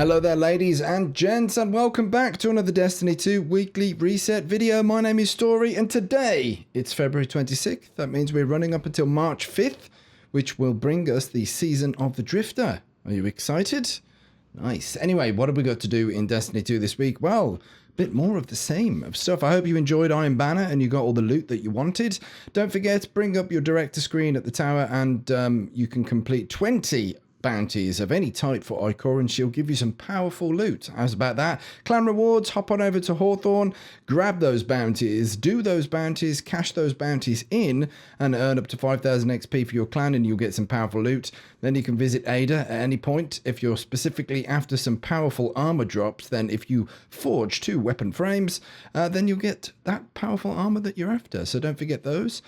Hello there ladies and gents, and welcome back to another Destiny 2 weekly reset video. My name is Story and today it's February 26th. That means we're running up until March 5th, which will bring us the Season of the Drifter. Are you excited? Nice. Anyway, what have we got to do in Destiny 2 this week? Well, a bit more of the same of stuff. I hope you enjoyed Iron Banner and you got all the loot that you wanted. Don't forget, bring up your director screen at the tower and you can complete 20 bounties of any type for Ikor and she'll give you some powerful loot. How's about that? Clan rewards, hop on over to Hawthorne, grab those bounties, do those bounties, cash those bounties in and earn up to 5,000 XP for your clan and you'll get some powerful loot. Then you can visit Ada at any point. If you're specifically after some powerful armor drops, then if you forge 2 weapon frames, then you'll get that powerful armor that you're after. So don't forget those.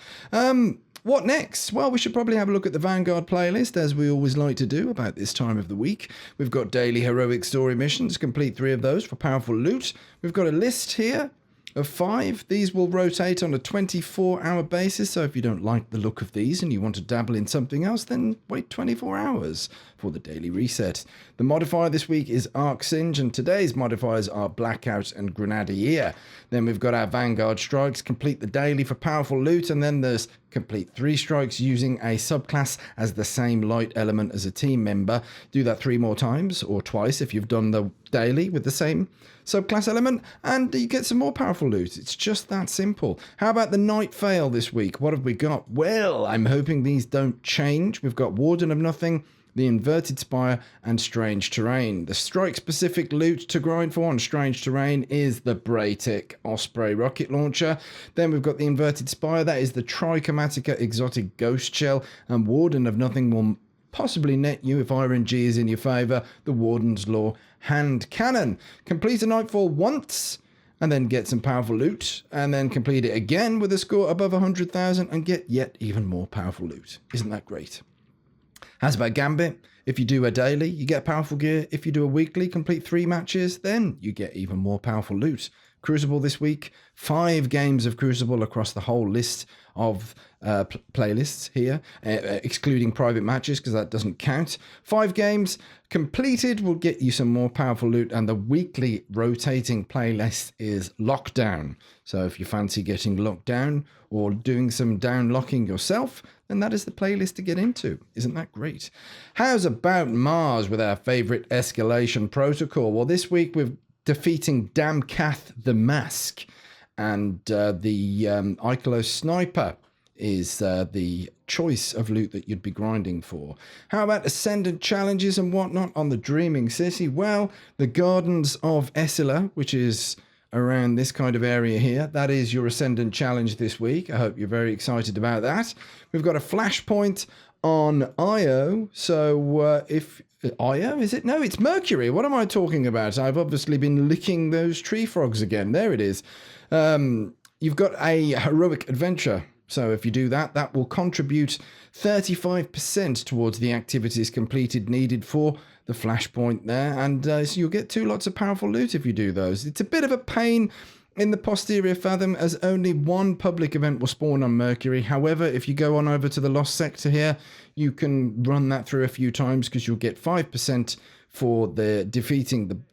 What next? Well, we should probably have a look at the Vanguard playlist, as we always like to do about this time of the week. We've got daily heroic story missions, complete 3 of those for powerful loot. We've got a list here of 5. These will rotate on a 24-hour basis, so if you don't like the look of these and you want to dabble in something else, then wait 24 hours for the daily reset. The modifier this week is Arc Singe, and today's modifiers are Blackout and Grenadier. Then we've got our Vanguard strikes, complete the daily for powerful loot, and then there's complete 3 strikes using a subclass as the same light element as a team member. Do that 3 more times, or twice if you've done the daily with the same subclass element, and you get some more powerful loot. It's just that simple. How about the Night Fail this week? What have we got? Well, I'm hoping these don't change. We've got Warden of Nothing, the Inverted Spire, and Strange Terrain. The strike-specific loot to grind for on Strange Terrain is the Braytech Osprey rocket launcher. Then we've got the Inverted Spire. That is the Trichromatica exotic ghost shell, and Warden of Nothing will possibly net you if RNG is in your favour, the Warden's Law hand cannon. Complete a Nightfall once and then get some powerful loot, and then complete it again with a score above 100,000 and get yet even more powerful loot. Isn't that great? How's about Gambit? If you do a daily, you get powerful gear. If you do a weekly, complete 3 matches, then you get even more powerful loot. Crucible this week, 5 games of Crucible across the whole list of playlists here, excluding private matches because that doesn't count. 5 games completed will get you some more powerful loot, and the weekly rotating playlist is Lockdown. So if you fancy getting locked down or doing some down locking yourself, then that is the playlist to get into. Isn't that great? How's about Mars with our favourite escalation protocol? Well, this week we're defeating Damkath the Mask, and the Ikelos Sniper is the choice of loot that you'd be grinding for. How about Ascendant challenges and whatnot on the Dreaming City? Well, the Gardens of Essila, which is around this kind of area here, that is your Ascendant challenge this week. I hope you're very excited about that. We've got a flashpoint on Io, so if Io, is it? No, it's Mercury. What am I talking about? I've obviously been licking those tree frogs again. There it is. You've got a heroic adventure. So if you do that, that will contribute 35% towards the activities completed needed for the flashpoint there. And so you'll get 2 lots of powerful loot if you do those. It's a bit of a pain in the posterior fathom, as only 1 public event will spawn on Mercury. However, if you go on over to the Lost Sector here, you can run that through a few times because you'll get 5% for the defeating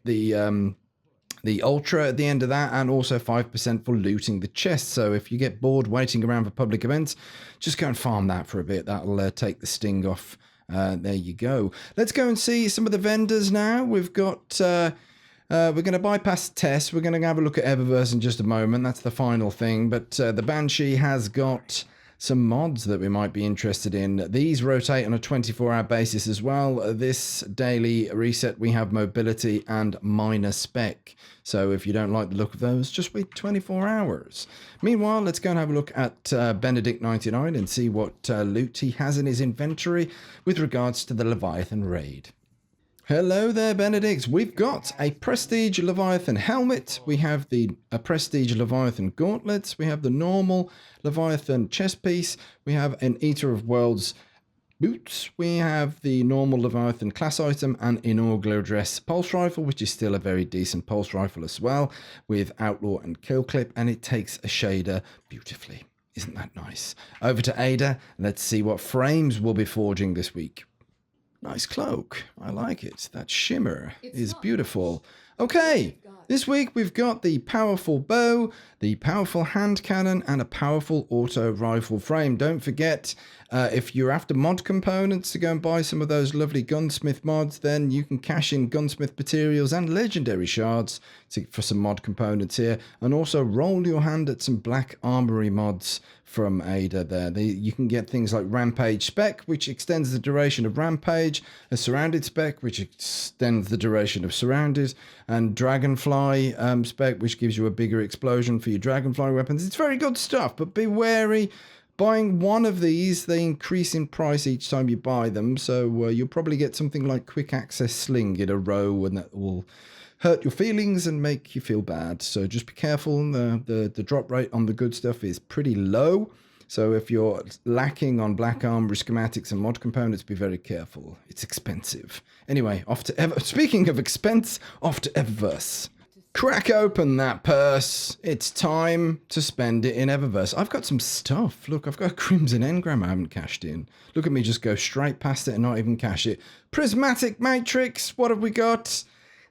the Ultra at the end of that, and also 5% for looting the chest. So if you get bored waiting around for public events, just go and farm that for a bit. That'll take the sting off. There you go. Let's go and see some of the vendors now. We've got... we're going to bypass TESS. We're going to have a look at EVERIS in just a moment. That's the final thing. But the Banshee has got some mods that we might be interested in. These rotate on a 24-hour basis as well. This daily reset, we have mobility and minor spec. So if you don't like the look of those, just wait 24 hours. Meanwhile, let's go and have a look at BENEDICT 99 and see what loot he has in his inventory with regards to the Leviathan raid. Hello there, Benedict. We've got a Prestige Leviathan helmet. We have the Prestige Leviathan gauntlets. We have the normal Leviathan chest piece. We have an Eater of Worlds boots. We have the normal Leviathan class item and inaugural dress pulse rifle, which is still a very decent pulse rifle as well, with outlaw and kill clip, and it takes a shader beautifully. Isn't that nice? Over to Ada. Let's see what frames we'll be forging this week. Nice cloak. I like it. That shimmer is beautiful. Okay, this week we've got the powerful bow, the powerful hand cannon, and a powerful auto rifle frame. Don't forget, if you're after mod components to go and buy some of those lovely gunsmith mods, then you can cash in gunsmith materials and legendary shards for some mod components here, and also roll your hand at some black armory mods from Ada there. You can get things like Rampage Spec, which extends the duration of Rampage, a Surrounded Spec, which extends the duration of Surrounded, and Dragonfly Spec, which gives you a bigger explosion for your Dragonfly weapons. It's very good stuff, but be wary. Buying one of these, they increase in price each time you buy them, so you'll probably get something like Quick Access Sling in a row, and that will hurt your feelings and make you feel bad. So just be careful. The drop rate on the good stuff is pretty low. So if you're lacking on black armory schematics and mod components, be very careful. It's expensive. Anyway, speaking of expense, off to EVERIS. Crack open that purse. It's time to spend it in EVERIS. I've got some stuff. Look, I've got a Crimson Engram I haven't cashed in. Look at me just go straight past it and not even cash it. Prismatic Matrix, what have we got?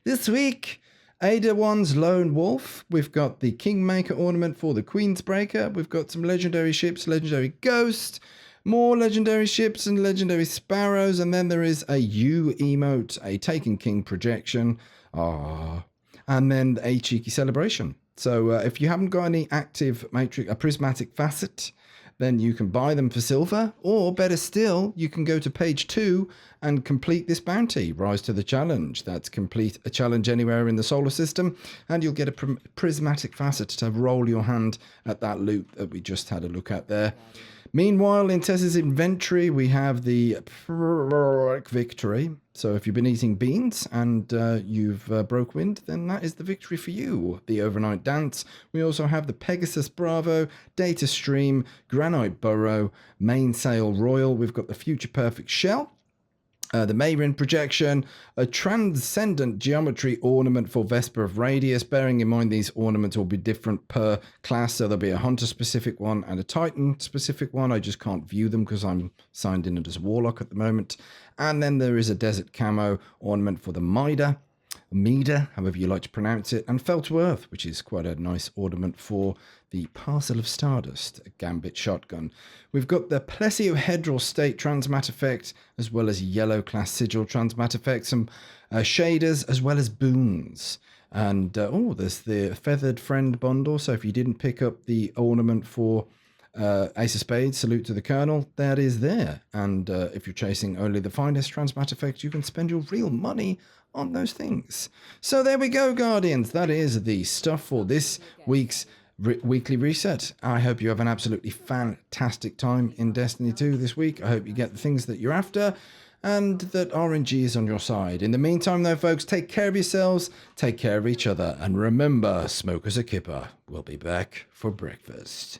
This week, Ada 1's Lone Wolf. We've got the Kingmaker ornament for the Queensbreaker. We've got some legendary ships, legendary Ghost, more legendary ships and legendary Sparrows. And then there is a U emote, a Taken King projection. And then a cheeky celebration. So if you haven't got any active matrix, a prismatic facet, then you can buy them for silver, or better still, you can go to page 2 and complete this bounty, Rise to the Challenge. That's complete a challenge anywhere in the solar system, and you'll get a prismatic facet to roll your hand at that loot that we just had a look at there. Meanwhile, in TESS's inventory, we have the victory. So if you've been eating beans and you've broke wind, then that is the victory for you. The Overnight Dance. We also have the Pegasus Bravo, Data Stream, Granite Burrow, Mainsail Royal. We've got the Future Perfect Shell. The Mayrin projection, a transcendent geometry ornament for Vesper of Radius, bearing in mind these ornaments will be different per class, so there'll be a Hunter specific one and a Titan specific one. I just can't view them because I'm signed in as a Warlock at the moment. And then there is a Desert Camo ornament for the Mida, however you like to pronounce it, and Fell to Earth, which is quite a nice ornament for the Parcel of Stardust, a Gambit shotgun. We've got the Plesiohedral State Transmat effect, as well as Yellow Class Sigil Transmat effect, some shaders, as well as boons. And, there's the Feathered Friend bundle, so if you didn't pick up the ornament for Ace of Spades, Salute to the Colonel, that is there. And if you're chasing only the finest Transmat effect, you can spend your real money on those things. So there we go, Guardians. That is the stuff for this week's weekly reset. I hope you have an absolutely fantastic time in Destiny 2 this week. I hope you get the things that you're after and that RNG is on your side. In the meantime, though, folks, take care of yourselves, take care of each other, and remember, smoke as a kipper. We'll be back for breakfast.